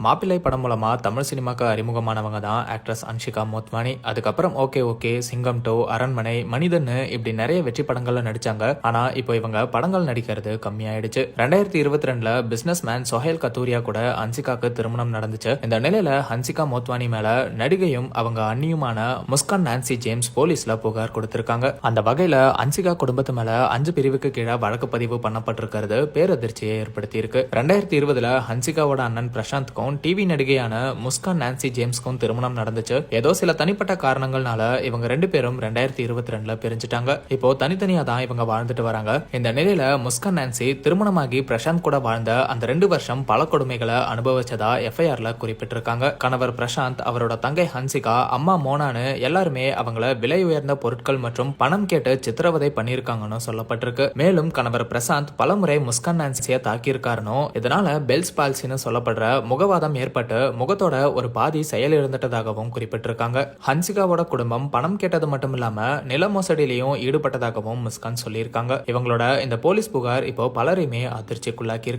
மாப்பிள்ளை படம் மூலமா தமிழ் சினிமாக்கு அறிமுகமானவங்க தான் ஆக்ட்ரஸ் அன்ஷிகா மோத்வானி. அதுக்கப்புறம் ஓகே ஓகே, சிங்கம் 2, அரண்மனை, மனிதன்னு இப்படி நிறைய வெற்றி படங்கள்ல நடிச்சாங்க. ஆனா இப்போ இவங்க படங்கள் நடிக்கிறது கம்மியாயிடுச்சு. 2022ல பிசினஸ் மேன் சொஹைல் கத்தூரியா கூட ஹன்சிகாக்கு திருமணம் நடந்துச்சு. இந்த நிலையில ஹன்சிகா மோத்வானி மேல நடிகையும் அவங்க அண்ணியுமான முஸ்கான் நான்சி ஜேம்ஸ் போலீஸ்ல புகார் கொடுத்திருக்காங்க. அந்த வகையில ஹன்சிகா குடும்பத்து மேல 5 பிரிவுக்கு கீழே வழக்கு பதிவு பண்ணப்பட்டிருக்கிறது பேரதிர்ச்சியை ஏற்படுத்தி இருக்கு. 2020ல ஹன்சிகாவோட அண்ணன் பிரசாந்த்கும் டிவி நடிகையான முஸ்கான் நான்சி ஜேம்ஸ்க்கும் திருமணம் நடந்துச்சு. ஏதோ சில தனிப்பட்ட காரணங்கள்னால இவங்க 2 பேரும் 2022ல பிரிஞ்சுட்டாங்க. இப்போ தனித்தனியா தான் இவங்க வாழ்ந்துட்டு வராங்க. இந்த நிலையில முஸ்கான் நான்சி திருமணமாகி பிரசாந்த் கூட வாழ்ந்த அந்த 2 வருஷம் பல கொடுமைகளை அனுபவிச்சதா எஃப்ஐஆர்ல குறிப்பிட்டிருக்காங்க. கணவர் பிரசாந்த், அவரோட தங்கை ஹன்சிகா, அம்மா மோனானு எல்லாருமே அவங்கள விலை உயர்ந்த பொருட்கள் மற்றும் பணம் கேட்டு சித்திரவதை பண்ணிருக்காங்கன்னு சொல்லப்பட்டிருக்கு. மேலும் கணவர் பிரசாந்த் பலமுறை முஸ்கான் நான்சியை தாக்கியிருக்காருன்னு, இதனால பெல்ஸ் பால்சின்னு சொல்லப்படுற முகவாதம் ஏற்பட்டு முகத்தோட ஒரு பாதி செயல் இழந்துட்டதாகவும் குறிப்பிட்டிருக்காங்க. ஹன்சிகாவோட குடும்பம் பணம் கேட்டது மட்டும் இல்லாம நில மோசடியிலையும் ஈடுபட்டதாகவும் முஸ்கான் சொல்லியிருக்காங்க. இவங்களோட இந்த போலீஸ் புகார் இப்போ பலரையுமே அதிர்ச்சிக்குள்ளாக்கி இருக்கு.